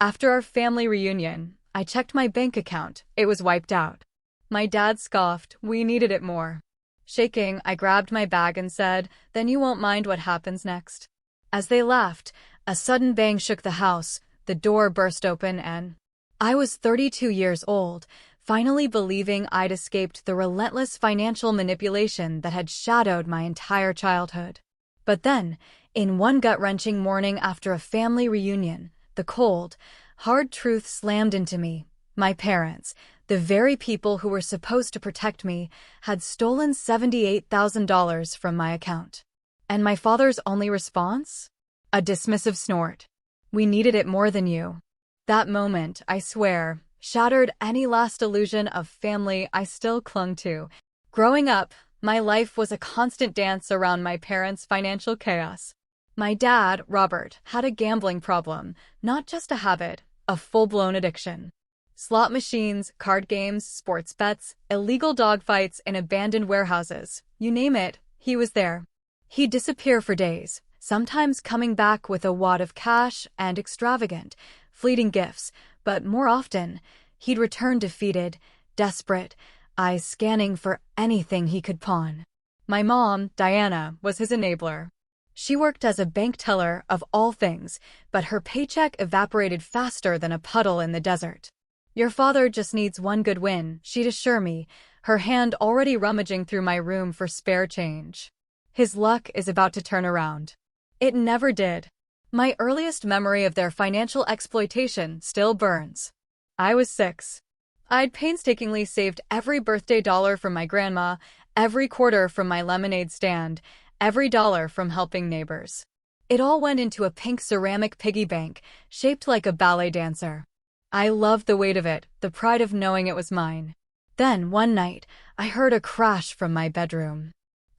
After our family reunion, I checked my bank account. It was wiped out. My dad scoffed. We needed it more. Shaking, I grabbed my bag and said, "Then you won't mind what happens next." As they laughed, a sudden bang shook the house. The door burst open and I was 32 years old, finally believing I'd escaped the relentless financial manipulation that had shadowed my entire childhood. But then, in one gut-wrenching morning after a family reunion, the cold, hard truth slammed into me. My parents, the very people who were supposed to protect me, had stolen $78,000 from my account. And my father's only response? A dismissive snort. "We needed it more than you." That moment, I swear, shattered any last illusion of family I still clung to. Growing up, my life was a constant dance around my parents' financial chaos. My dad, Robert, had a gambling problem, not just a habit, a full-blown addiction. Slot machines, card games, sports bets, illegal dogfights in abandoned warehouses, you name it, he was there. He'd disappear for days, sometimes coming back with a wad of cash and extravagant, fleeting gifts, but more often, he'd return defeated, desperate, eyes scanning for anything he could pawn. My mom, Diana, was his enabler. She worked as a bank teller of all things, but her paycheck evaporated faster than a puddle in the desert. "Your father just needs one good win," she'd assure me, her hand already rummaging through my room for spare change. "His luck is about to turn around." It never did. My earliest memory of their financial exploitation still burns. I was 6. I'd painstakingly saved every birthday dollar from my grandma, every quarter from my lemonade stand, every dollar from helping neighbors. It all went into a pink ceramic piggy bank, shaped like a ballet dancer. I loved the weight of it, the pride of knowing it was mine. Then, one night, I heard a crash from my bedroom.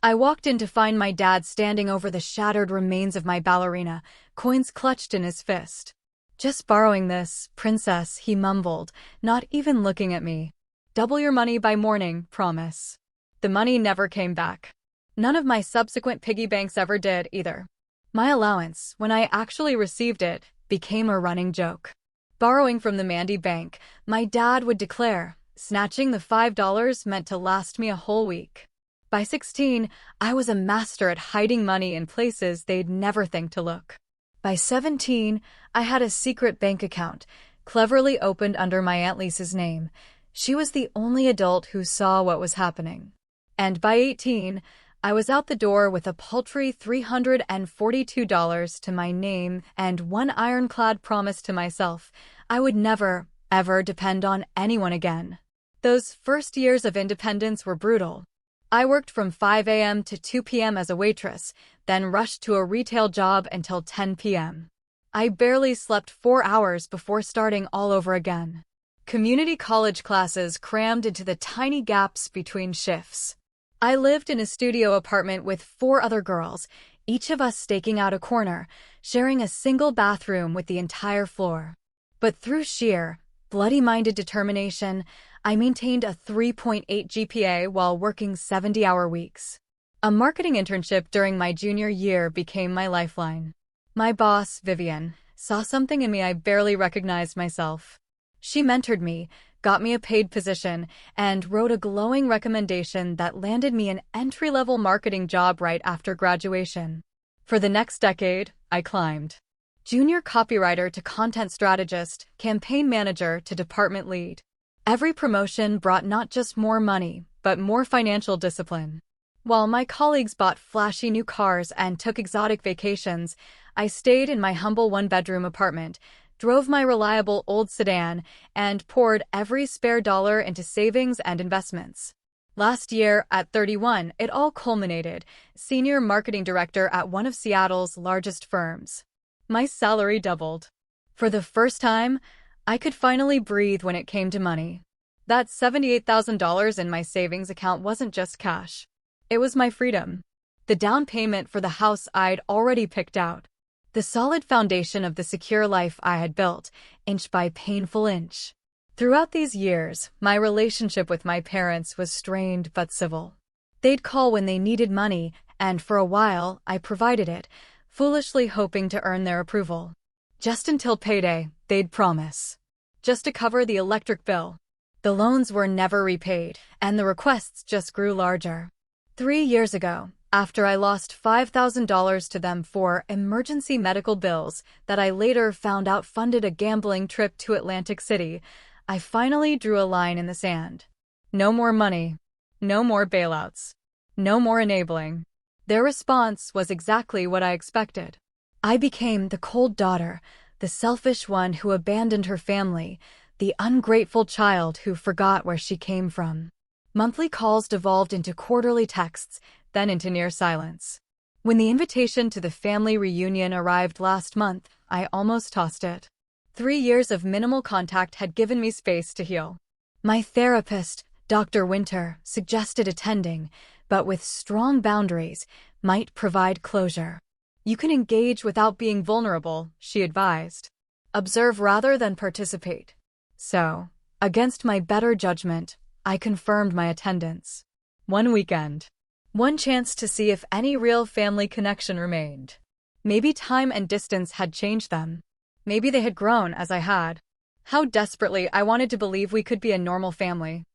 I walked in to find my dad standing over the shattered remains of my ballerina, coins clutched in his fist. "Just borrowing this, princess," he mumbled, not even looking at me. "Double your money by morning, promise." The money never came back. None of my subsequent piggy banks ever did, either. My allowance, when I actually received it, became a running joke. Borrowing from the Mandy Bank, my dad would declare, snatching the $5 meant to last me a whole week. By 16, I was a master at hiding money in places they'd never think to look. By 17, I had a secret bank account, cleverly opened under my Aunt Lisa's name. She was the only adult who saw what was happening. And by 18, I was out the door with a paltry $342 to my name and one ironclad promise to myself: I would never, ever depend on anyone again. Those first years of independence were brutal. I worked from 5 a.m. to 2 p.m. as a waitress, then rushed to a retail job until 10 p.m. I barely slept 4 hours before starting all over again. Community college classes crammed into the tiny gaps between shifts. I lived in a studio apartment with 4 other girls, each of us staking out a corner, sharing a single bathroom with the entire floor. But through sheer, bloody-minded determination, I maintained a 3.8 GPA while working 70-hour weeks. A marketing internship during my junior year became my lifeline. My boss, Vivian, saw something in me I barely recognized myself. She mentored me, got me a paid position, and wrote a glowing recommendation that landed me an entry-level marketing job right after graduation. For the next decade, I climbed. Junior copywriter to content strategist, campaign manager to department lead. Every promotion brought not just more money, but more financial discipline. While my colleagues bought flashy new cars and took exotic vacations, I stayed in my humble one-bedroom apartment, drove my reliable old sedan, and poured every spare dollar into savings and investments. Last year, at 31, it all culminated: senior marketing director at one of Seattle's largest firms. My salary doubled. For the first time, I could finally breathe when it came to money. That $78,000 in my savings account wasn't just cash. It was my freedom. The down payment for the house I'd already picked out. The solid foundation of the secure life I had built, inch by painful inch. Throughout these years, my relationship with my parents was strained but civil. They'd call when they needed money, and for a while, I provided it, foolishly hoping to earn their approval. Just until payday, they'd promise. Just to cover the electric bill. The loans were never repaid, and the requests just grew larger. 3 years ago, after I lost $5,000 to them for emergency medical bills that I later found out funded a gambling trip to Atlantic City, I finally drew a line in the sand. No more money. No more bailouts. No more enabling. Their response was exactly what I expected. I became the cold daughter, the selfish one who abandoned her family, the ungrateful child who forgot where she came from. Monthly calls devolved into quarterly texts, then into near silence. When the invitation to the family reunion arrived last month, I almost tossed it. 3 years of minimal contact had given me space to heal. My therapist, Dr. Winter, suggested attending, but with strong boundaries, might provide closure. You can engage without being vulnerable, she advised. Observe rather than participate. So, against my better judgment, I confirmed my attendance. One weekend. One chance to see if any real family connection remained. Maybe time and distance had changed them. Maybe they had grown as I had. How desperately I wanted to believe we could be a normal family.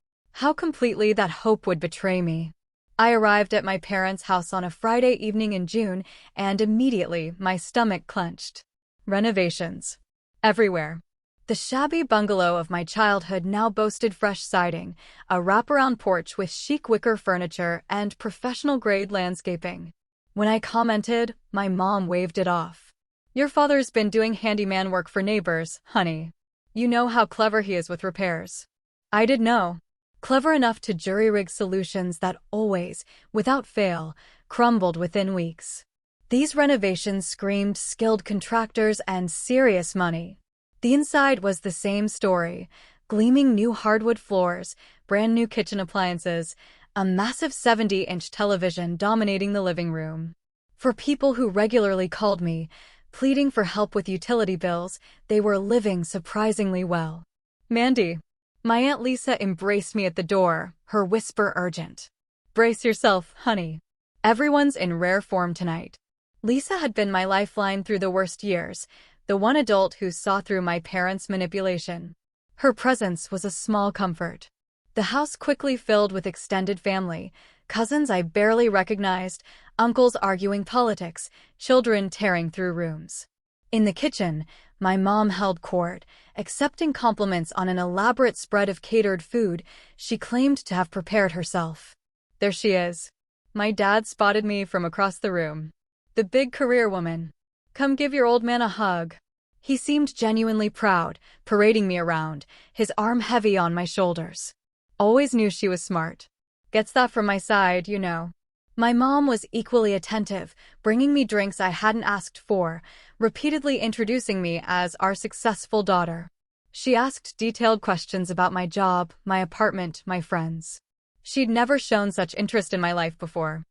How completely that hope would betray me. I arrived at my parents' house on a Friday evening in June, and immediately my stomach clenched. Renovations. Everywhere. The shabby bungalow of my childhood now boasted fresh siding, a wraparound porch with chic wicker furniture, and professional-grade landscaping. When I commented, my mom waved it off. Your father's been doing handyman work for neighbors, honey. You know how clever he is with repairs. I did know. Clever enough to jury-rig solutions that always, without fail, crumbled within weeks. These renovations screamed skilled contractors and serious money. The inside was the same story: gleaming new hardwood floors, brand new kitchen appliances, a massive 70-inch television dominating the living room. For people who regularly called me, pleading for help with utility bills, they were living surprisingly well. Mandy. My Aunt Lisa embraced me at the door, her whisper urgent. Brace yourself, honey. Everyone's in rare form tonight. Lisa had been my lifeline through the worst years, the one adult who saw through my parents' manipulation. Her presence was a small comfort. The house quickly filled with extended family, cousins I barely recognized, uncles arguing politics, children tearing through rooms. In the kitchen, my mom held court, accepting compliments on an elaborate spread of catered food she claimed to have prepared herself. There she is. My dad spotted me from across the room. The big career woman. Come give your old man a hug. He seemed genuinely proud, parading me around, his arm heavy on my shoulders. Always knew she was smart. Gets that from my side, you know. My mom was equally attentive, bringing me drinks I hadn't asked for, repeatedly introducing me as our successful daughter. She asked detailed questions about my job, my apartment, my friends. She'd never shown such interest in my life before.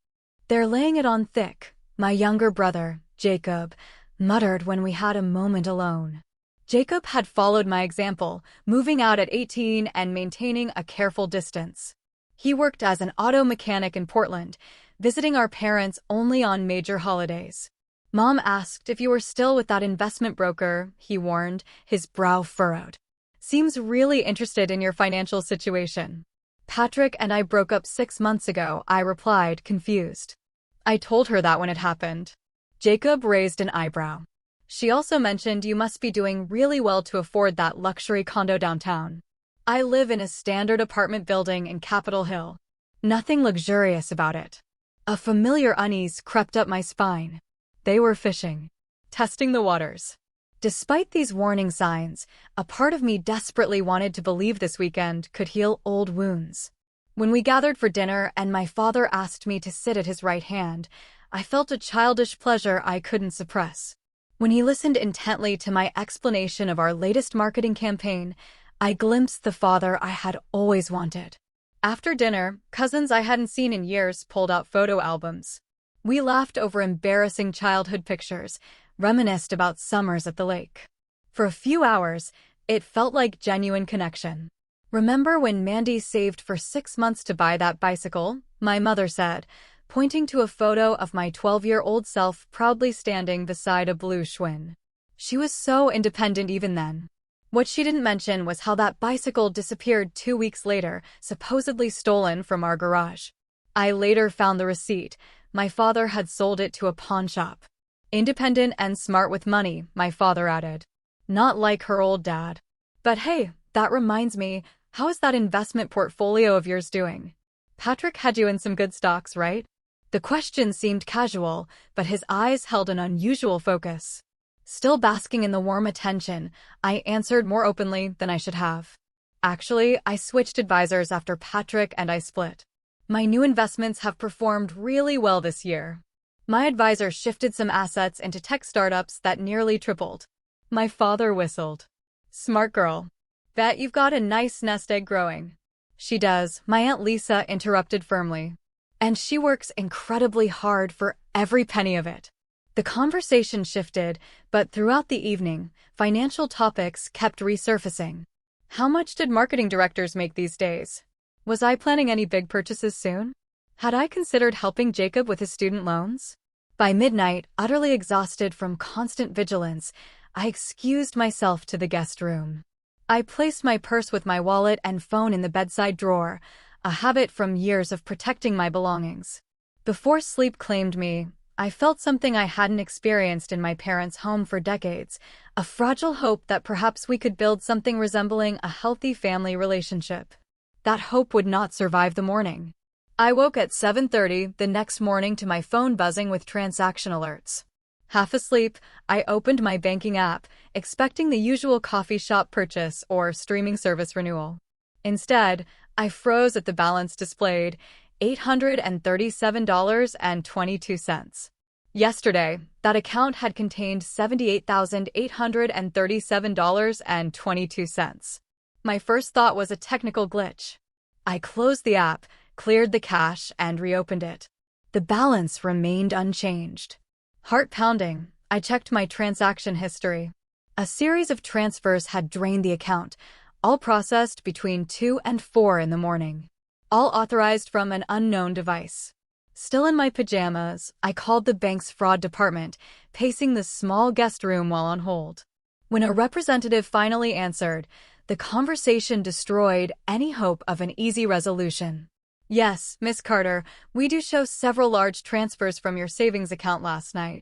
They're laying it on thick, my younger brother, Jacob, muttered when we had a moment alone. Jacob had followed my example, moving out at 18 and maintaining a careful distance. He worked as an auto mechanic in Portland, visiting our parents only on major holidays. Mom asked if you were still with that investment broker, he warned, his brow furrowed. Seems really interested in your financial situation. Patrick and I broke up 6 months ago, I replied, confused. I told her that when it happened. Jacob raised an eyebrow. She also mentioned you must be doing really well to afford that luxury condo downtown. I live in a standard apartment building in Capitol Hill. Nothing luxurious about it. A familiar unease crept up my spine. They were fishing. Testing the waters. Despite these warning signs, a part of me desperately wanted to believe this weekend could heal old wounds. When we gathered for dinner and my father asked me to sit at his right hand, I felt a childish pleasure I couldn't suppress. When he listened intently to my explanation of our latest marketing campaign, I glimpsed the father I had always wanted. After dinner, cousins I hadn't seen in years pulled out photo albums. We laughed over embarrassing childhood pictures, reminisced about summers at the lake. For a few hours, it felt like genuine connection. Remember when Mandy saved for 6 months to buy that bicycle? My mother said, pointing to a photo of my 12-year-old self proudly standing beside a blue Schwinn. She was so independent even then. What she didn't mention was how that bicycle disappeared 2 weeks later, supposedly stolen from our garage. I later found the receipt. My father had sold it to a pawn shop. Independent and smart with money, my father added. Not like her old dad. But hey, that reminds me, how is that investment portfolio of yours doing? Patrick had you in some good stocks, right? The question seemed casual, but his eyes held an unusual focus. Still basking in the warm attention, I answered more openly than I should have. Actually, I switched advisors after Patrick and I split. My new investments have performed really well this year. My advisor shifted some assets into tech startups that nearly tripled. My father whistled. Smart girl. Bet you've got a nice nest egg growing. She does, my Aunt Lisa interrupted firmly. And she works incredibly hard for every penny of it. The conversation shifted, but throughout the evening, financial topics kept resurfacing. How much did marketing directors make these days? Was I planning any big purchases soon? Had I considered helping Jacob with his student loans? By midnight, utterly exhausted from constant vigilance, I excused myself to the guest room. I placed my purse with my wallet and phone in the bedside drawer, a habit from years of protecting my belongings. Before sleep claimed me, I felt something I hadn't experienced in my parents' home for decades, a fragile hope that perhaps we could build something resembling a healthy family relationship. That hope would not survive the morning. I woke at 7:30 the next morning to my phone buzzing with transaction alerts. Half asleep, I opened my banking app, expecting the usual coffee shop purchase or streaming service renewal. Instead, I froze at the balance displayed, $837.22. Yesterday, that account had contained $78,837.22. My first thought was a technical glitch. I closed the app, cleared the cache, and reopened it. The balance remained unchanged. Heart pounding, I checked my transaction history. A series of transfers had drained the account, all processed between 2 and 4 in the morning. All authorized from an unknown device. Still in my pajamas, I called the bank's fraud department, pacing the small guest room while on hold. When a representative finally answered, the conversation destroyed any hope of an easy resolution. Yes, Miss Carter, we do show several large transfers from your savings account last night.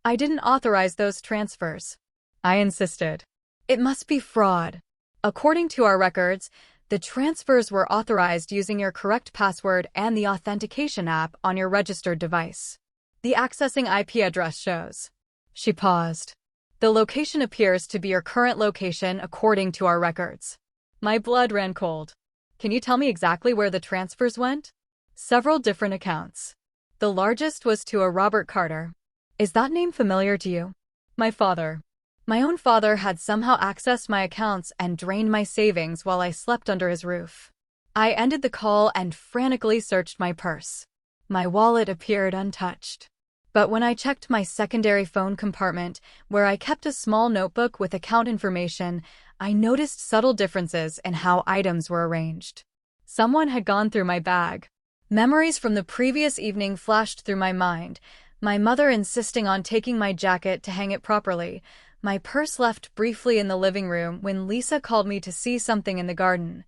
I didn't authorize those transfers. I insisted. It must be fraud. According to our records, the transfers were authorized using your correct password and the authentication app on your registered device. The accessing IP address shows. She paused. The location appears to be your current location according to our records. My blood ran cold. Can you tell me exactly where the transfers went? Several different accounts. The largest was to a Robert Carter. Is that name familiar to you? My father. My own father had somehow accessed my accounts and drained my savings while I slept under his roof. I ended the call and frantically searched my purse. My wallet appeared untouched. But when I checked my secondary phone compartment, where I kept a small notebook with account information, I noticed subtle differences in how items were arranged. Someone had gone through my bag. Memories from the previous evening flashed through my mind, my mother insisting on taking my jacket to hang it properly, my purse left briefly in the living room when Lisa called me to see something in the garden,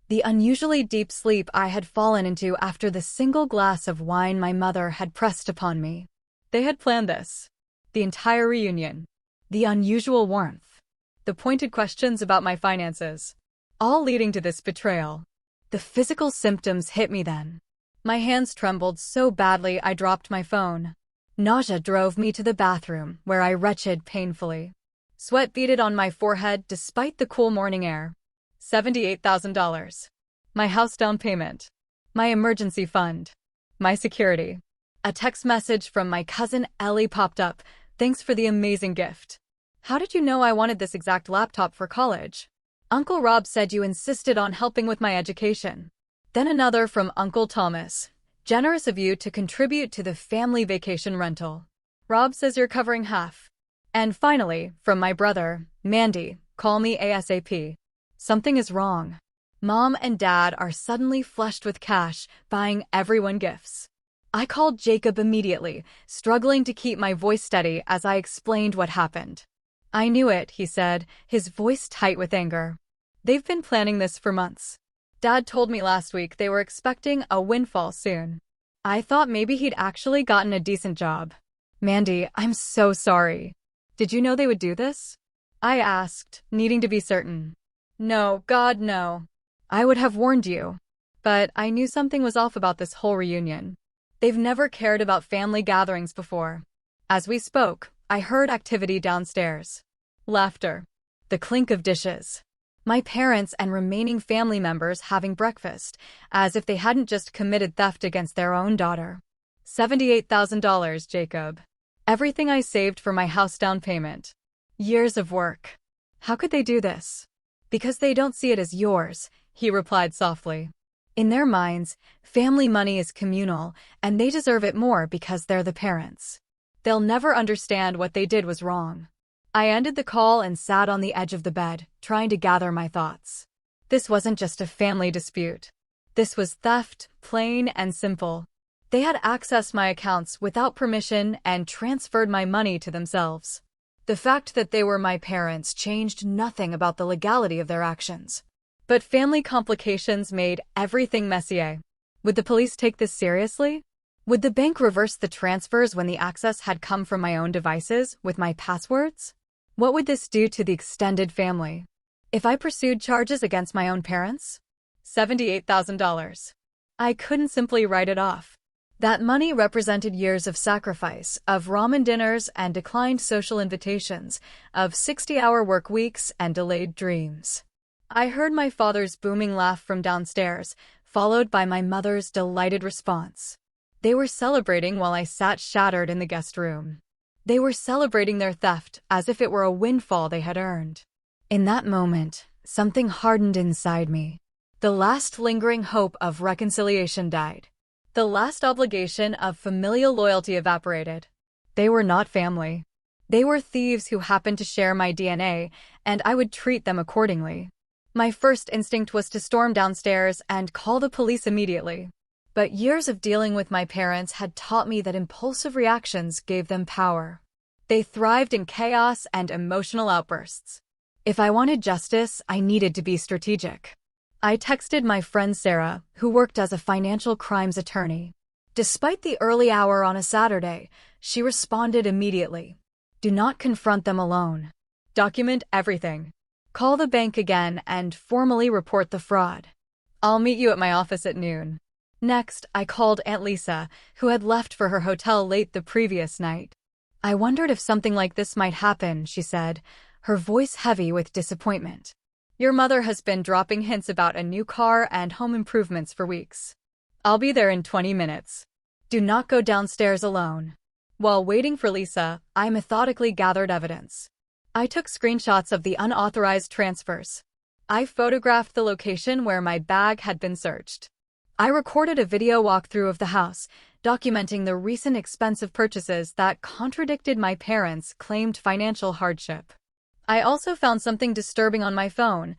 the unusually deep sleep I had fallen into after the single glass of wine my mother had pressed upon me. They had planned this. The entire reunion. The unusual warmth. The pointed questions about my finances. All leading to this betrayal. The physical symptoms hit me then. My hands trembled so badly I dropped my phone. Nausea drove me to the bathroom, where I retched painfully. Sweat beaded on my forehead despite the cool morning air. $78,000. My house down payment. My emergency fund. My security. A text message from my cousin Ellie popped up. Thanks for the amazing gift. How did you know I wanted this exact laptop for college? Uncle Rob said you insisted on helping with my education. Then another from Uncle Thomas. Generous of you to contribute to the family vacation rental. Rob says you're covering half. And finally, from my brother, Mandy, call me ASAP. Something is wrong. Mom and Dad are suddenly flushed with cash, buying everyone gifts. I called Jacob immediately, struggling to keep my voice steady as I explained what happened. I knew it, he said, his voice tight with anger. They've been planning this for months. Dad told me last week they were expecting a windfall soon. I thought maybe he'd actually gotten a decent job. Mandy, I'm so sorry. Did you know they would do this? I asked, needing to be certain. No, God, no. I would have warned you. But I knew something was off about this whole reunion. They've never cared about family gatherings before. As we spoke, I heard activity downstairs. Laughter. The clink of dishes. My parents and remaining family members having breakfast, as if they hadn't just committed theft against their own daughter. $78,000, Jacob. Everything I saved for my house down payment. Years of work. How could they do this? Because they don't see it as yours, he replied softly. In their minds, family money is communal, and they deserve it more because they're the parents. They'll never understand what they did was wrong. I ended the call and sat on the edge of the bed, trying to gather my thoughts. This wasn't just a family dispute. This was theft, plain and simple. They had accessed my accounts without permission and transferred my money to themselves. The fact that they were my parents changed nothing about the legality of their actions. But family complications made everything messier. Would the police take this seriously? Would the bank reverse the transfers when the access had come from my own devices with my passwords? What would this do to the extended family? If I pursued charges against my own parents? $78,000. I couldn't simply write it off. That money represented years of sacrifice, of ramen dinners and declined social invitations, of 60-hour work weeks and delayed dreams. I heard my father's booming laugh from downstairs, followed by my mother's delighted response. They were celebrating while I sat shattered in the guest room. They were celebrating their theft as if it were a windfall they had earned. In that moment, something hardened inside me. The last lingering hope of reconciliation died. The last obligation of familial loyalty evaporated. They were not family. They were thieves who happened to share my DNA, and I would treat them accordingly. My first instinct was to storm downstairs and call the police immediately. But years of dealing with my parents had taught me that impulsive reactions gave them power. They thrived in chaos and emotional outbursts. If I wanted justice, I needed to be strategic. I texted my friend Sarah, who worked as a financial crimes attorney. Despite the early hour on a Saturday, she responded immediately. Do not confront them alone. Document everything. Call the bank again and formally report the fraud. I'll meet you at my office at noon. Next, I called Aunt Lisa, who had left for her hotel late the previous night. I wondered if something like this might happen, she said, her voice heavy with disappointment. Your mother has been dropping hints about a new car and home improvements for weeks. I'll be there in 20 minutes. Do not go downstairs alone. While waiting for Lisa, I methodically gathered evidence. I took screenshots of the unauthorized transfers. I photographed the location where my bag had been searched. I recorded a video walkthrough of the house, documenting the recent expensive purchases that contradicted my parents' claimed financial hardship. I also found something disturbing on my phone.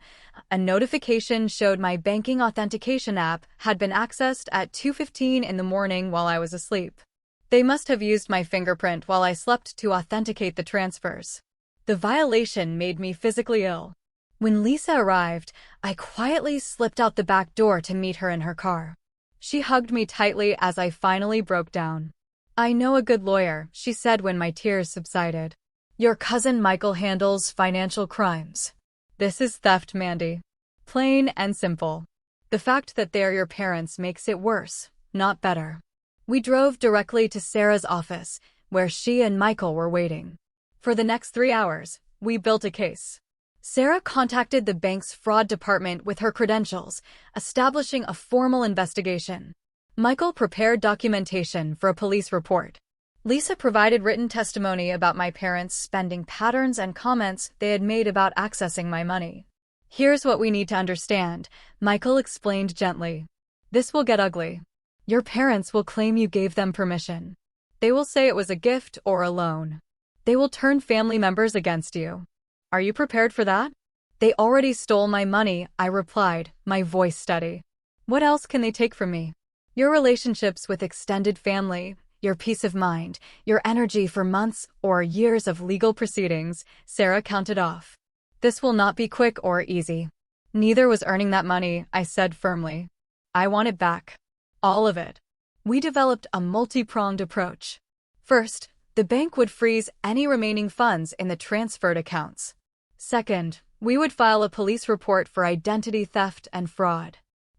A notification showed my banking authentication app had been accessed at 2:15 in the morning while I was asleep. They must have used my fingerprint while I slept to authenticate the transfers. The violation made me physically ill. When Lisa arrived, I quietly slipped out the back door to meet her in her car. She hugged me tightly as I finally broke down. I know a good lawyer, she said when my tears subsided. Your cousin Michael handles financial crimes. This is theft, Mandy. Plain and simple. The fact that they're your parents makes it worse, not better. We drove directly to Sarah's office, where she and Michael were waiting. For the next 3 hours, we built a case. Sarah contacted the bank's fraud department with her credentials, establishing a formal investigation. Michael prepared documentation for a police report. Lisa provided written testimony about my parents' spending patterns and comments they had made about accessing my money. Here's what we need to understand, Michael explained gently. This will get ugly. Your parents will claim you gave them permission. They will say it was a gift or a loan. They will turn family members against you. Are you prepared for that? They already stole my money, I replied, my voice steady. What else can they take from me? Your relationships with extended family, your peace of mind, your energy for months or years of legal proceedings, Sarah counted off. This will not be quick or easy. Neither was earning that money, I said firmly. I want it back. All of it. We developed a multi-pronged approach. First, the bank would freeze any remaining funds in the transferred accounts. Second, we would file a police report for identity theft and fraud.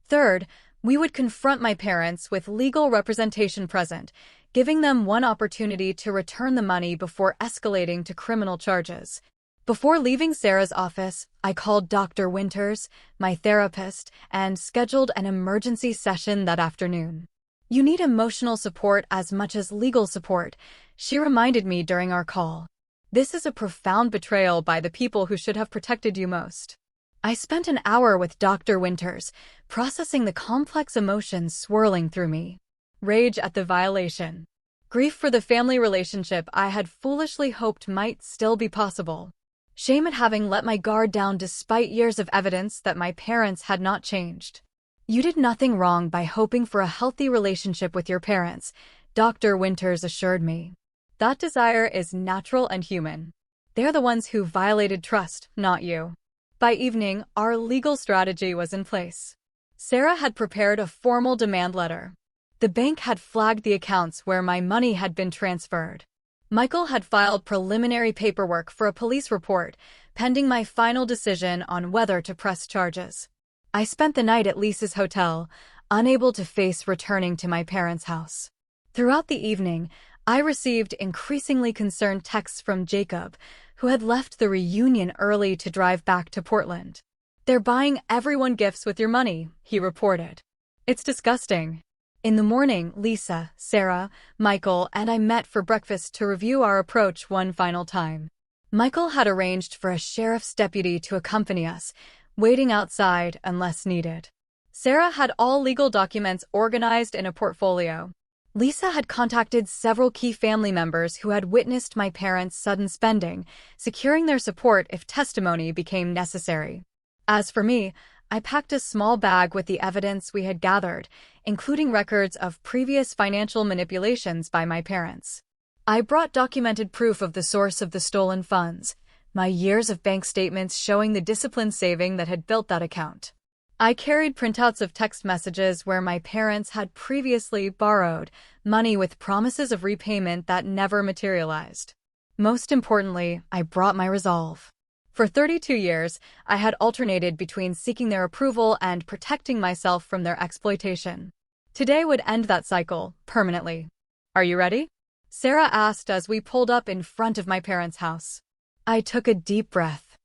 Third, we would confront my parents with legal representation present, giving them one opportunity to return the money before escalating to criminal charges. Before leaving Sarah's office, I called Dr. Winters, my therapist, and scheduled an emergency session that afternoon. You need emotional support as much as legal support, she reminded me during our call. This is a profound betrayal by the people who should have protected you most. I spent an hour with Dr. Winters, processing the complex emotions swirling through me. Rage at the violation. Grief for the family relationship I had foolishly hoped might still be possible. Shame at having let my guard down despite years of evidence that my parents had not changed. You did nothing wrong by hoping for a healthy relationship with your parents, Dr. Winters assured me. That desire is natural and human. They're the ones who violated trust, not you. By evening, our legal strategy was in place. Sarah had prepared a formal demand letter. The bank had flagged the accounts where my money had been transferred. Michael had filed preliminary paperwork for a police report, pending my final decision on whether to press charges. I spent the night at Lisa's hotel, unable to face returning to my parents' house. Throughout the evening, I received increasingly concerned texts from Jacob, who had left the reunion early to drive back to Portland. They're buying everyone gifts with your money, he reported. It's disgusting. In the morning, Lisa, Sarah, Michael, and I met for breakfast to review our approach one final time. Michael had arranged for a sheriff's deputy to accompany us, waiting outside unless needed. Sarah had all legal documents organized in a portfolio. Lisa had contacted several key family members who had witnessed my parents' sudden spending, securing their support if testimony became necessary. As for me, I packed a small bag with the evidence we had gathered, including records of previous financial manipulations by my parents. I brought documented proof of the source of the stolen funds, my years of bank statements showing the disciplined saving that had built that account. I carried printouts of text messages where my parents had previously borrowed money with promises of repayment that never materialized. Most importantly, I brought my resolve. For 32 years, I had alternated between seeking their approval and protecting myself from their exploitation. Today would end that cycle, permanently. Are you ready? Sarah asked as we pulled up in front of my parents' house. I took a deep breath.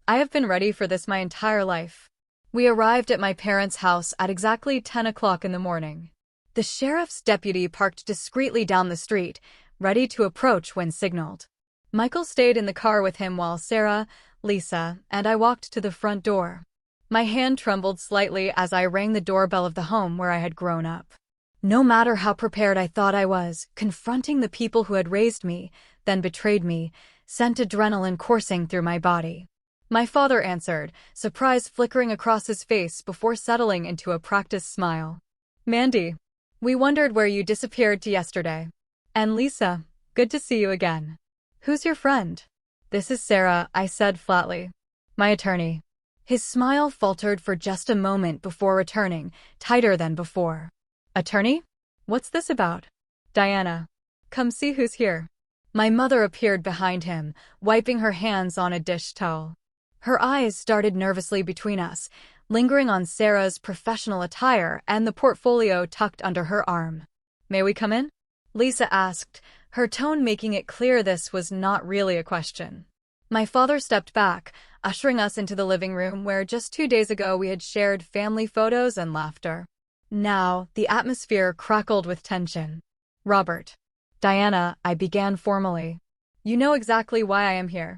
I have been ready for this my entire life. We arrived at my parents' house at exactly 10 o'clock in the morning. The sheriff's deputy parked discreetly down the street, ready to approach when signaled. Michael stayed in the car with him while Sarah, Lisa, and I walked to the front door. My hand trembled slightly as I rang the doorbell of the home where I had grown up. No matter how prepared I thought I was, confronting the people who had raised me, then betrayed me, sent adrenaline coursing through my body. My father answered, surprise flickering across his face before settling into a practiced smile. Mandy, we wondered where you disappeared to yesterday. And Lisa, good to see you again. Who's your friend? This is Sarah, I said flatly. My attorney. His smile faltered for just a moment before returning, tighter than before. Attorney? What's this about? Diana. Come see who's here. My mother appeared behind him, wiping her hands on a dish towel. Her eyes darted nervously between us, lingering on Sarah's professional attire and the portfolio tucked under her arm. May we come in? Lisa asked, her tone making it clear this was not really a question. My father stepped back, ushering us into the living room where just 2 days ago we had shared family photos and laughter. Now, the atmosphere crackled with tension. Robert. Diana, I began formally. You know exactly why I am here.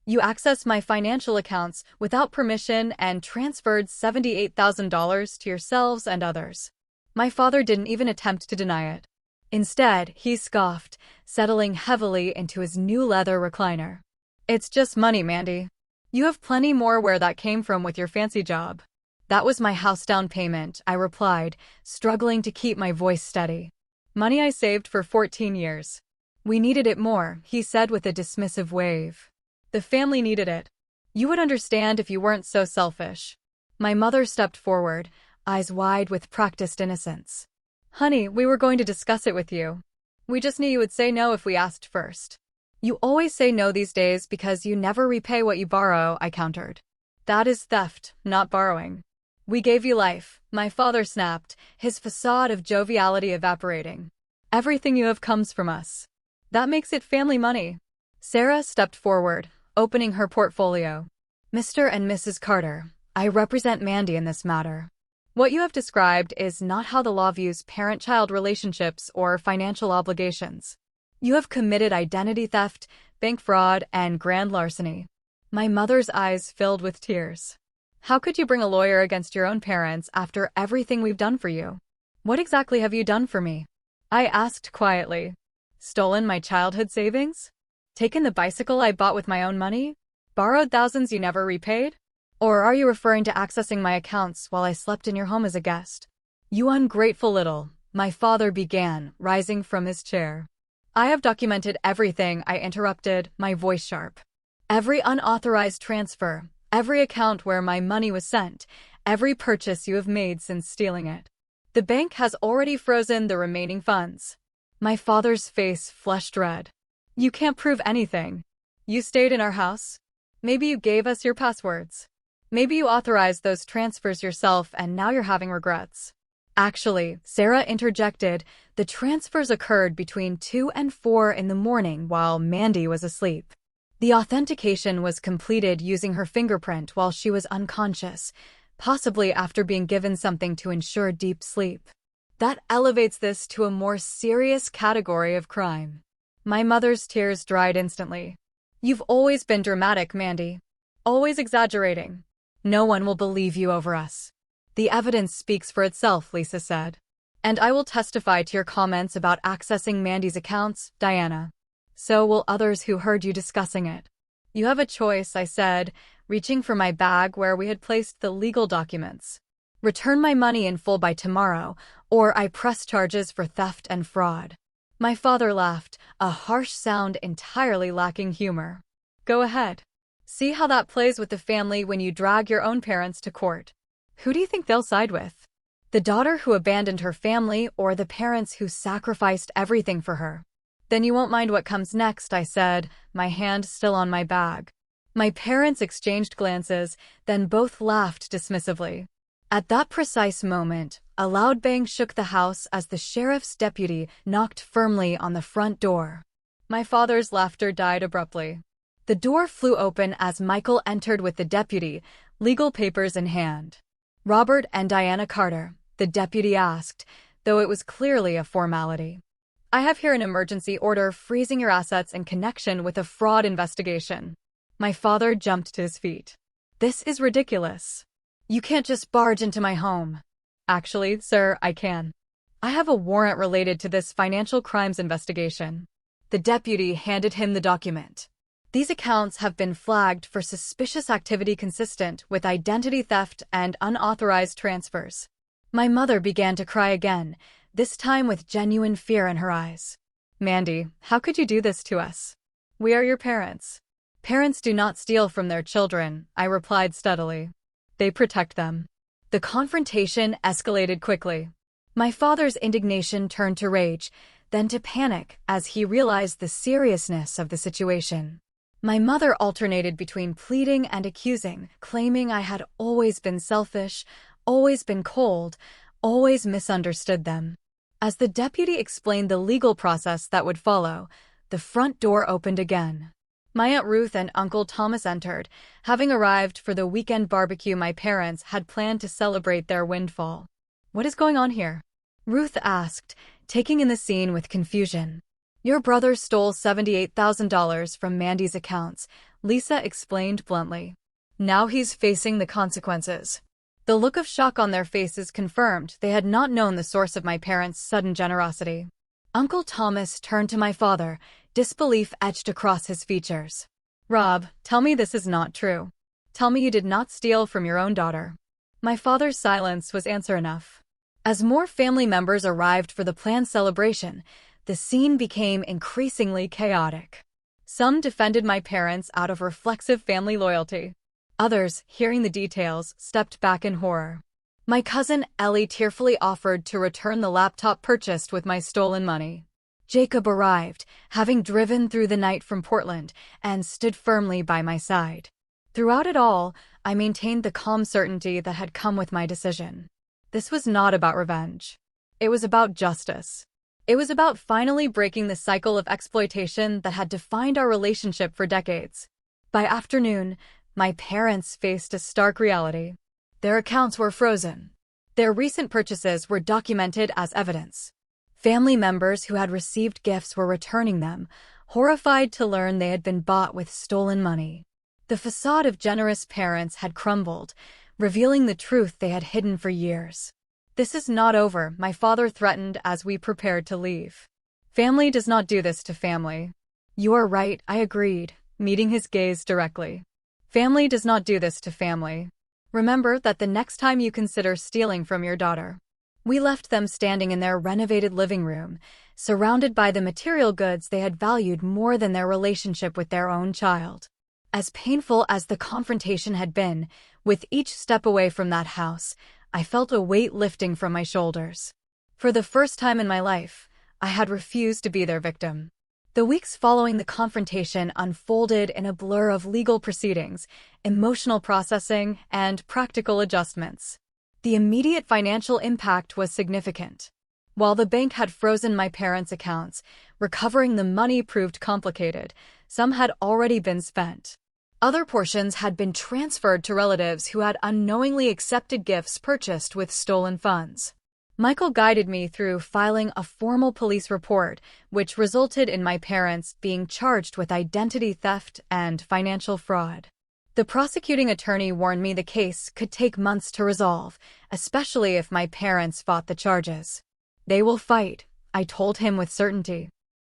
You accessed my financial accounts without permission and transferred $78,000 to yourselves and others. My father didn't even attempt to deny it. Instead, he scoffed, settling heavily into his new leather recliner. It's just money, Mandy. You have plenty more where that came from with your fancy job. That was my house down payment, I replied, struggling to keep my voice steady. Money I saved for 14 years. We needed it more, he said with a dismissive wave. The family needed it. You would understand if you weren't so selfish. My mother stepped forward, eyes wide with practiced innocence. Honey, we were going to discuss it with you. We just knew you would say no if we asked first. You always say no these days because you never repay what you borrow, I countered. That is theft, not borrowing. We gave you life, my father snapped, his facade of joviality evaporating. Everything you have comes from us. That makes it family money. Sarah stepped forward, opening her portfolio. Mr. and Mrs. Carter, I represent Mandy in this matter. What you have described is not how the law views parent-child relationships or financial obligations. You have committed identity theft, bank fraud, and grand larceny. My mother's eyes filled with tears. How could you bring a lawyer against your own parents after everything we've done for you? What exactly have you done for me? I asked quietly. Stolen my childhood savings? Taken the bicycle I bought with my own money? Borrowed thousands you never repaid? Or are you referring to accessing my accounts while I slept in your home as a guest? You ungrateful little, my father began, rising from his chair. I have documented everything, I interrupted, my voice sharp. Every unauthorized transfer, every account where my money was sent, every purchase you have made since stealing it. The bank has already frozen the remaining funds. My father's face flushed red. You can't prove anything. You stayed in our house. Maybe you gave us your passwords. Maybe you authorized those transfers yourself and now you're having regrets. Actually, Sarah interjected, the transfers occurred between 2 and 4 in the morning while Mandy was asleep. The authentication was completed using her fingerprint while she was unconscious, possibly after being given something to ensure deep sleep. That elevates this to a more serious category of crime. My mother's tears dried instantly. You've always been dramatic, Mandy. Always exaggerating. No one will believe you over us. The evidence speaks for itself, Lisa said. And I will testify to your comments about accessing Mandy's accounts, Diana. So will others who heard you discussing it. You have a choice, I said, reaching for my bag where we had placed the legal documents. Return my money in full by tomorrow, or I press charges for theft and fraud. My father laughed, a harsh sound entirely lacking humor. Go ahead. See how that plays with the family when you drag your own parents to court. Who do you think they'll side with? The daughter who abandoned her family or the parents who sacrificed everything for her? Then you won't mind what comes next, I said, my hand still on my bag. My parents exchanged glances, then both laughed dismissively. At that precise moment, a loud bang shook the house as the sheriff's deputy knocked firmly on the front door. My father's laughter died abruptly. The door flew open as Michael entered with the deputy, legal papers in hand. Robert and Diana Carter, the deputy asked, though it was clearly a formality. I have here an emergency order freezing your assets in connection with a fraud investigation. My father jumped to his feet. This is ridiculous. You can't just barge into my home. Actually, sir, I can. I have a warrant related to this financial crimes investigation. The deputy handed him the document. These accounts have been flagged for suspicious activity consistent with identity theft and unauthorized transfers. My mother began to cry again, this time with genuine fear in her eyes. Mandy, how could you do this to us? We are your parents. Parents do not steal from their children, I replied steadily. They protect them. The confrontation escalated quickly. My father's indignation turned to rage, then to panic as he realized the seriousness of the situation. My mother alternated between pleading and accusing, claiming I had always been selfish, always been cold, always misunderstood them. As the deputy explained the legal process that would follow, the front door opened again. My Aunt Ruth and Uncle Thomas entered, having arrived for the weekend barbecue my parents had planned to celebrate their windfall. What is going on here? Ruth asked, taking in the scene with confusion. Your brother stole $78,000 from Mandy's accounts, Lisa explained bluntly. Now he's facing the consequences. The look of shock on their faces confirmed they had not known the source of my parents' sudden generosity. Uncle Thomas turned to my father, disbelief etched across his features. Rob, tell me this is not true. Tell me you did not steal from your own daughter. My father's silence was answer enough. As more family members arrived for the planned celebration, the scene became increasingly chaotic. Some defended my parents out of reflexive family loyalty. Others, hearing the details, stepped back in horror. My cousin Ellie tearfully offered to return the laptop purchased with my stolen money. Jacob arrived, having driven through the night from Portland, and stood firmly by my side. Throughout it all, I maintained the calm certainty that had come with my decision. This was not about revenge. It was about justice. It was about finally breaking the cycle of exploitation that had defined our relationship for decades. By afternoon, my parents faced a stark reality. Their accounts were frozen. Their recent purchases were documented as evidence. Family members who had received gifts were returning them, horrified to learn they had been bought with stolen money. The facade of generous parents had crumbled, revealing the truth they had hidden for years. "This is not over," my father threatened as we prepared to leave. "Family does not do this to family." "You are right," I agreed, meeting his gaze directly. "Family does not do this to family. Remember that the next time you consider stealing from your daughter." We left them standing in their renovated living room, surrounded by the material goods they had valued more than their relationship with their own child. As painful as the confrontation had been, with each step away from that house, I felt a weight lifting from my shoulders. For the first time in my life, I had refused to be their victim. The weeks following the confrontation unfolded in a blur of legal proceedings, emotional processing, and practical adjustments. The immediate financial impact was significant. While the bank had frozen my parents' accounts, recovering the money proved complicated. Some had already been spent. Other portions had been transferred to relatives who had unknowingly accepted gifts purchased with stolen funds. Michael guided me through filing a formal police report, which resulted in my parents being charged with identity theft and financial fraud. The prosecuting attorney warned me the case could take months to resolve, especially if my parents fought the charges. "They will fight," I told him with certainty.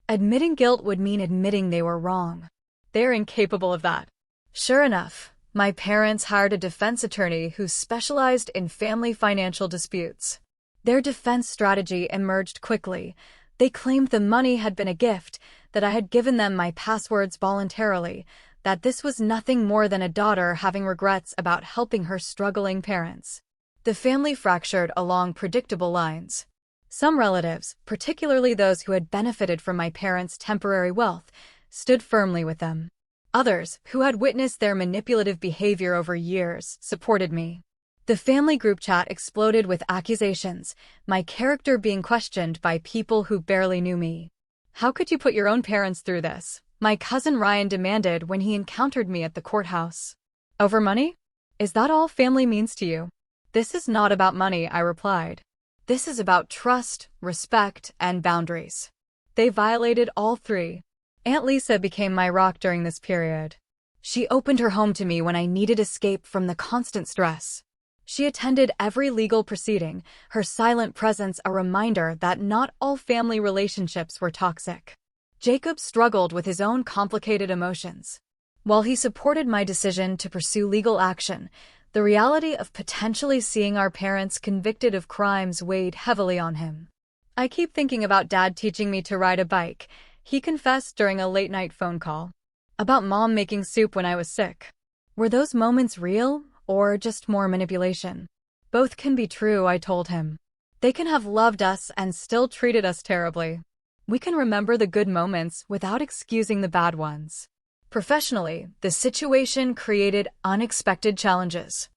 Admitting guilt would mean admitting they were wrong. They're incapable of that. Sure enough, my parents hired a defense attorney who specialized in family financial disputes. Their defense strategy emerged quickly. They claimed the money had been a gift, that I had given them my passwords voluntarily, that this was nothing more than a daughter having regrets about helping her struggling parents. The family fractured along predictable lines. Some relatives, particularly those who had benefited from my parents' temporary wealth, stood firmly with them. Others, who had witnessed their manipulative behavior over years, supported me. The family group chat exploded with accusations, my character being questioned by people who barely knew me. "How could you put your own parents through this?" my cousin Ryan demanded when he encountered me at the courthouse. "Over money? Is that all family means to you?" "This is not about money," I replied. "This is about trust, respect, and boundaries." They violated all three. Aunt Lisa became my rock during this period. She opened her home to me when I needed escape from the constant stress. She attended every legal proceeding, her silent presence a reminder that not all family relationships were toxic. Jacob struggled with his own complicated emotions. While he supported my decision to pursue legal action, the reality of potentially seeing our parents convicted of crimes weighed heavily on him. "I keep thinking about Dad teaching me to ride a bike," he confessed during a late-night phone call. "About Mom making soup when I was sick." Were those moments real, or just more manipulation? "Both can be true," I told him. "They can have loved us and still treated us terribly. We can remember the good moments without excusing the bad ones." Professionally, the situation created unexpected challenges.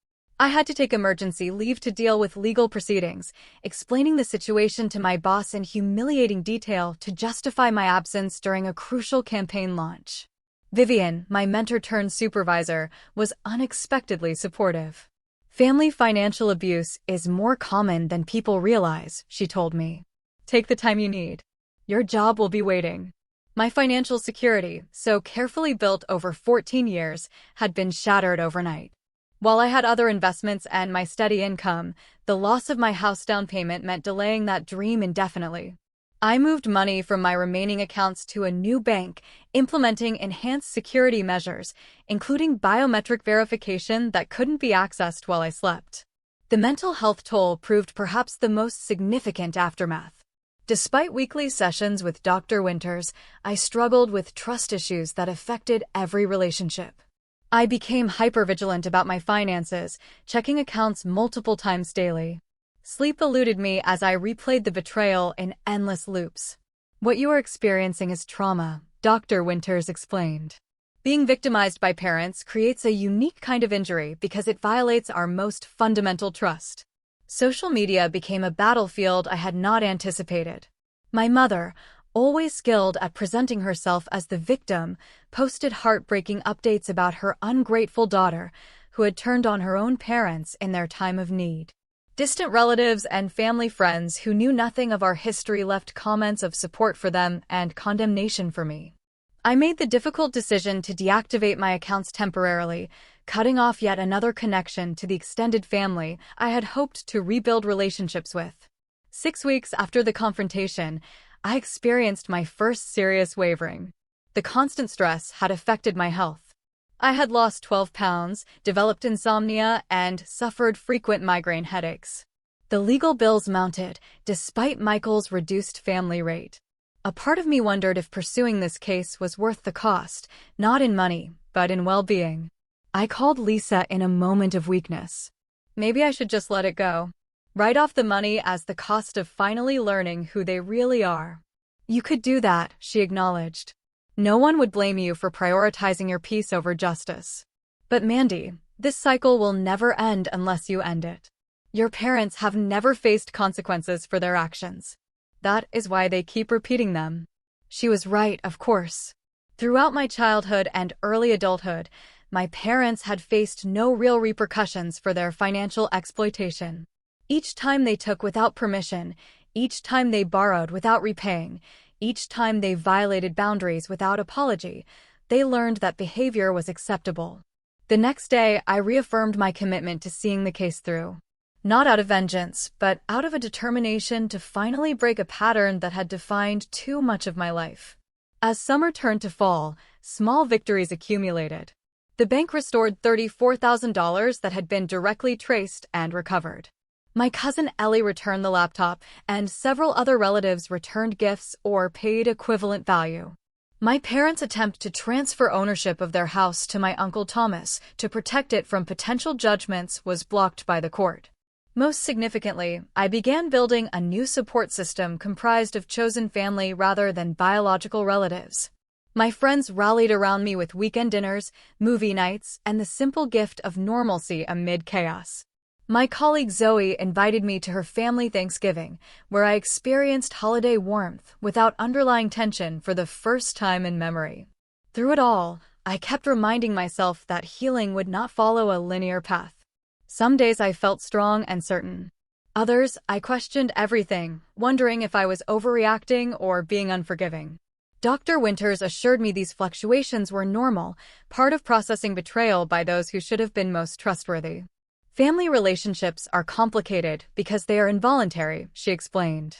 I had to take emergency leave to deal with legal proceedings, explaining the situation to my boss in humiliating detail to justify my absence during a crucial campaign launch. Vivian, my mentor-turned-supervisor, was unexpectedly supportive. "Family financial abuse is more common than people realize," she told me. "Take the time you need. Your job will be waiting." My financial security, so carefully built over 14 years, had been shattered overnight. While I had other investments and my steady income, the loss of my house down payment meant delaying that dream indefinitely. I moved money from my remaining accounts to a new bank, implementing enhanced security measures, including biometric verification that couldn't be accessed while I slept. The mental health toll proved perhaps the most significant aftermath. Despite weekly sessions with Dr. Winters, I struggled with trust issues that affected every relationship. I became hypervigilant about my finances, checking accounts multiple times daily. Sleep eluded me as I replayed the betrayal in endless loops. What you are experiencing is trauma, Dr. Winters explained. Being victimized by parents creates a unique kind of injury because it violates our most fundamental trust. Social media became a battlefield I had not anticipated. My mother, always skilled at presenting herself as the victim, posted heartbreaking updates about her ungrateful daughter, who had turned on her own parents in their time of need. Distant relatives and family friends who knew nothing of our history left comments of support for them and condemnation for me. I made the difficult decision to deactivate my accounts temporarily, cutting off yet another connection to the extended family I had hoped to rebuild relationships with. 6 weeks after the confrontation, I experienced my first serious wavering. The constant stress had affected my health. I had lost 12 pounds, developed insomnia, and suffered frequent migraine headaches. The legal bills mounted, despite Michael's reduced family rate. A part of me wondered if pursuing this case was worth the cost, not in money, but in well-being. I called Lisa in a moment of weakness. Maybe I should just let it go. Write off the money as the cost of finally learning who they really are. You could do that, she acknowledged. No one would blame you for prioritizing your peace over justice. But Mandy, this cycle will never end unless you end it. Your parents have never faced consequences for their actions. That is why they keep repeating them. She was right, of course. Throughout my childhood and early adulthood, my parents had faced no real repercussions for their financial exploitation. Each time they took without permission, each time they borrowed without repaying, each time they violated boundaries without apology, they learned that behavior was acceptable. The next day, I reaffirmed my commitment to seeing the case through. Not out of vengeance, but out of a determination to finally break a pattern that had defined too much of my life. As summer turned to fall, small victories accumulated. The bank restored $34,000 that had been directly traced and recovered. My cousin Ellie returned the laptop, and several other relatives returned gifts or paid equivalent value. My parents' attempt to transfer ownership of their house to my Uncle Thomas to protect it from potential judgments was blocked by the court. Most significantly, I began building a new support system comprised of chosen family rather than biological relatives. My friends rallied around me with weekend dinners, movie nights, and the simple gift of normalcy amid chaos. My colleague Zoe invited me to her family Thanksgiving, where I experienced holiday warmth without underlying tension for the first time in memory. Through it all, I kept reminding myself that healing would not follow a linear path. Some days I felt strong and certain. Others, I questioned everything, wondering if I was overreacting or being unforgiving. Dr. Winters assured me these fluctuations were normal, part of processing betrayal by those who should have been most trustworthy. Family relationships are complicated because they are involuntary, she explained.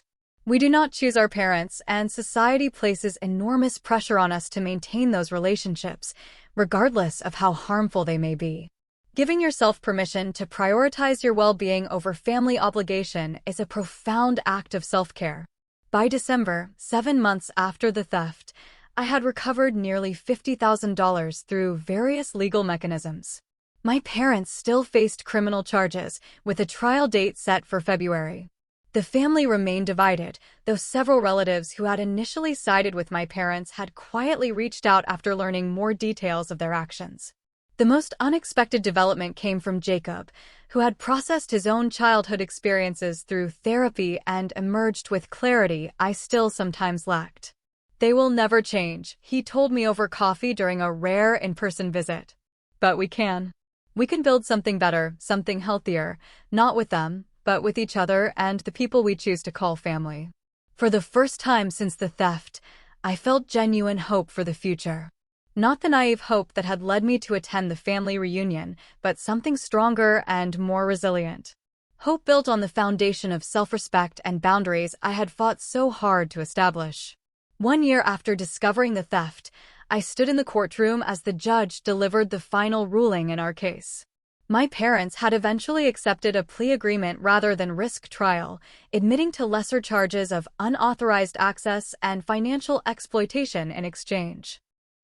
We do not choose our parents, and society places enormous pressure on us to maintain those relationships, regardless of how harmful they may be. Giving yourself permission to prioritize your well-being over family obligation is a profound act of self-care. By December, 7 months after the theft, I had recovered nearly $50,000 through various legal mechanisms. My parents still faced criminal charges, with a trial date set for February. The family remained divided, though several relatives who had initially sided with my parents had quietly reached out after learning more details of their actions. The most unexpected development came from Jacob, who had processed his own childhood experiences through therapy and emerged with clarity I still sometimes lacked. They will never change, he told me over coffee during a rare in-person visit. But we can. We can build something better, something healthier, not with them, but with each other and the people we choose to call family. For the first time since the theft, I felt genuine hope for the future. Not the naive hope that had led me to attend the family reunion, but something stronger and more resilient. Hope built on the foundation of self-respect and boundaries I had fought so hard to establish. 1 year after discovering the theft, I stood in the courtroom as the judge delivered the final ruling in our case. My parents had eventually accepted a plea agreement rather than risk trial, admitting to lesser charges of unauthorized access and financial exploitation in exchange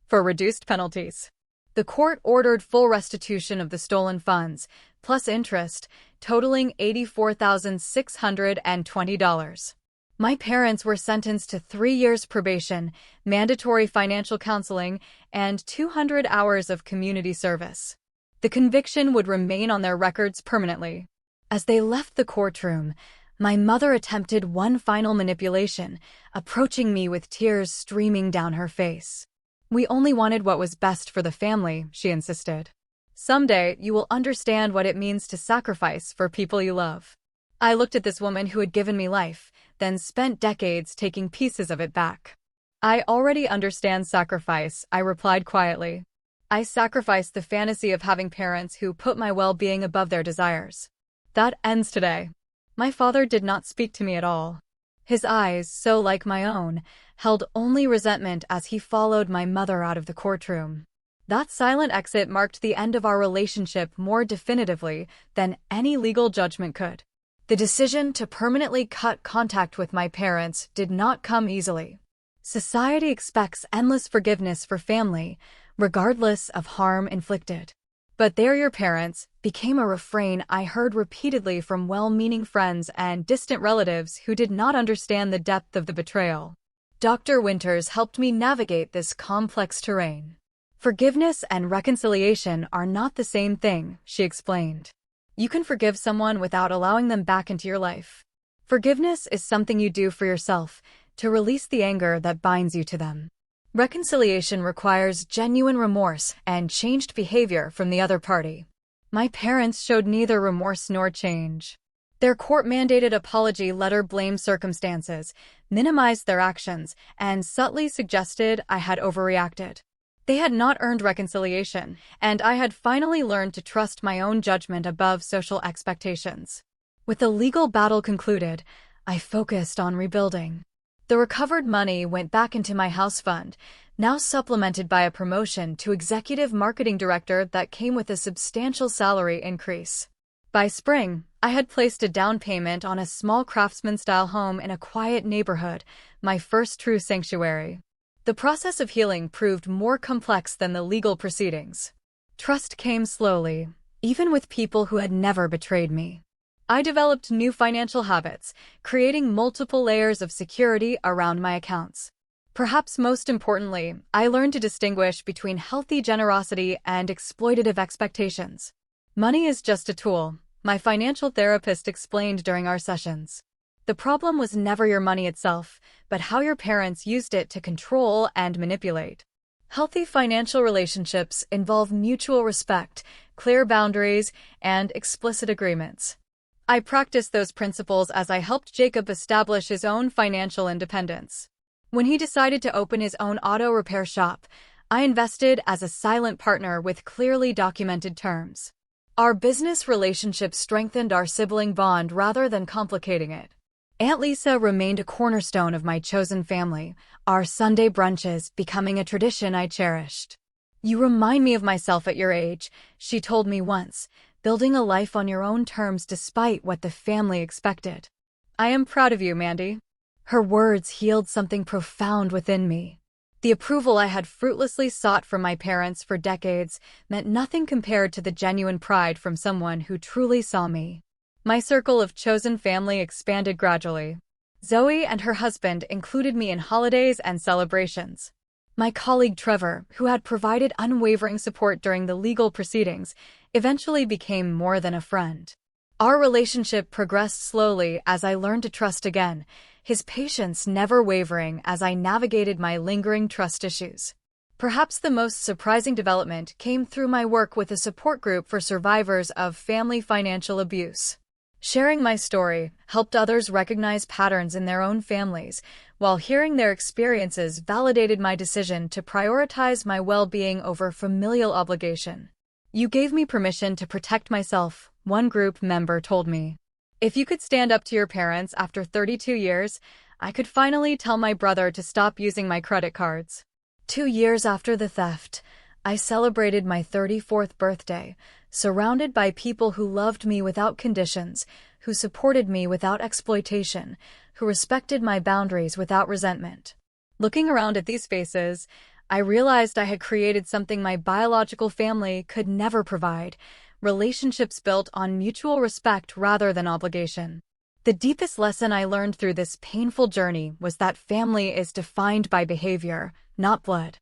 for reduced penalties. The court ordered full restitution of the stolen funds, plus interest, totaling $84,620. My parents were sentenced to 3 years probation, mandatory financial counseling, and 200 hours of community service. The conviction would remain on their records permanently. As they left the courtroom, my mother attempted one final manipulation, approaching me with tears streaming down her face. "We only wanted what was best for the family," she insisted. "Someday you will understand what it means to sacrifice for people you love." I looked at this woman who had given me life, then spent decades taking pieces of it back. "I already understand sacrifice," I replied quietly. "I sacrificed the fantasy of having parents who put my well-being above their desires." That ends today. My father did not speak to me at all. His eyes, so like my own, held only resentment as he followed my mother out of the courtroom. That silent exit marked the end of our relationship more definitively than any legal judgment could. The decision to permanently cut contact with my parents did not come easily. Society expects endless forgiveness for family, regardless of harm inflicted. "But they're your parents" became a refrain I heard repeatedly from well-meaning friends and distant relatives who did not understand the depth of the betrayal. Dr. Winters helped me navigate this complex terrain. "Forgiveness and reconciliation are not the same thing," she explained. "You can forgive someone without allowing them back into your life. Forgiveness is something you do for yourself, to release the anger that binds you to them. Reconciliation requires genuine remorse and changed behavior from the other party." My parents showed neither remorse nor change. Their court-mandated apology letter blamed circumstances, minimized their actions, and subtly suggested I had overreacted. They had not earned reconciliation, and I had finally learned to trust my own judgment above social expectations. With the legal battle concluded, I focused on rebuilding. The recovered money went back into my house fund, now supplemented by a promotion to executive marketing director that came with a substantial salary increase. By spring, I had placed a down payment on a small craftsman-style home in a quiet neighborhood, my first true sanctuary. The process of healing proved more complex than the legal proceedings. Trust came slowly, even with people who had never betrayed me. I developed new financial habits, creating multiple layers of security around my accounts. Perhaps most importantly, I learned to distinguish between healthy generosity and exploitative expectations. "Money is just a tool," my financial therapist explained during our sessions. "The problem was never your money itself, but how your parents used it to control and manipulate." Healthy financial relationships involve mutual respect, clear boundaries, and explicit agreements. I practiced those principles as I helped Jacob establish his own financial independence. When he decided to open his own auto repair shop, I invested as a silent partner with clearly documented terms. Our business relationship strengthened our sibling bond rather than complicating it. Aunt Lisa remained a cornerstone of my chosen family, our Sunday brunches becoming a tradition I cherished. "You remind me of myself at your age," she told me once, "building a life on your own terms despite what the family expected." "I am proud of you, Mandy." Her words healed something profound within me. The approval I had fruitlessly sought from my parents for decades meant nothing compared to the genuine pride from someone who truly saw me. My circle of chosen family expanded gradually. Zoe and her husband included me in holidays and celebrations. My colleague Trevor, who had provided unwavering support during the legal proceedings, eventually became more than a friend. Our relationship progressed slowly as I learned to trust again, his patience never wavering as I navigated my lingering trust issues. Perhaps the most surprising development came through my work with a support group for survivors of family financial abuse. Sharing my story helped others recognize patterns in their own families, while hearing their experiences validated my decision to prioritize my well-being over familial obligation. "You gave me permission to protect myself," one group member told me. "If you could stand up to your parents after 32 years, I could finally tell my brother to stop using my credit cards." 2 years after the theft, I celebrated my 34th birthday, surrounded by people who loved me without conditions, who supported me without exploitation, who respected my boundaries without resentment. Looking around at these faces, I realized I had created something my biological family could never provide: relationships built on mutual respect rather than obligation. The deepest lesson I learned through this painful journey was that family is defined by behavior, not blood.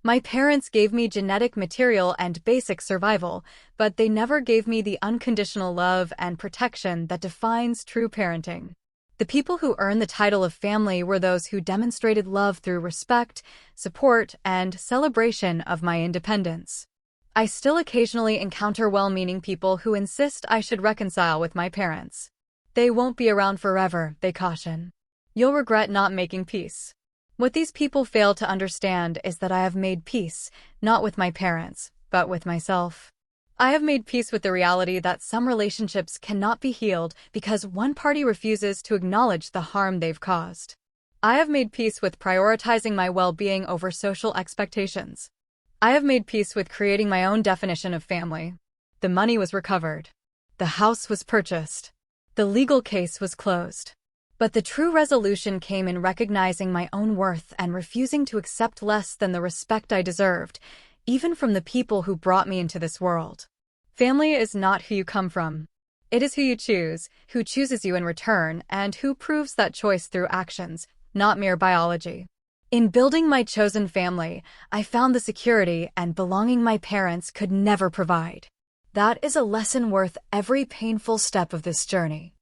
My parents gave me genetic material and basic survival, but they never gave me the unconditional love and protection that defines true parenting. The people who earned the title of family were those who demonstrated love through respect, support, and celebration of my independence. I still occasionally encounter well-meaning people who insist I should reconcile with my parents. They won't be around forever, they caution. You'll regret not making peace. What these people fail to understand is that I have made peace, not with my parents, but with myself. I have made peace with the reality that some relationships cannot be healed because one party refuses to acknowledge the harm they've caused. I have made peace with prioritizing my well-being over social expectations. I have made peace with creating my own definition of family. The money was recovered. The house was purchased. The legal case was closed. But the true resolution came in recognizing my own worth and refusing to accept less than the respect I deserved, even from the people who brought me into this world. Family is not who you come from. It is who you choose, who chooses you in return, and who proves that choice through actions, not mere biology. In building my chosen family, I found the security and belonging my parents could never provide. That is a lesson worth every painful step of this journey.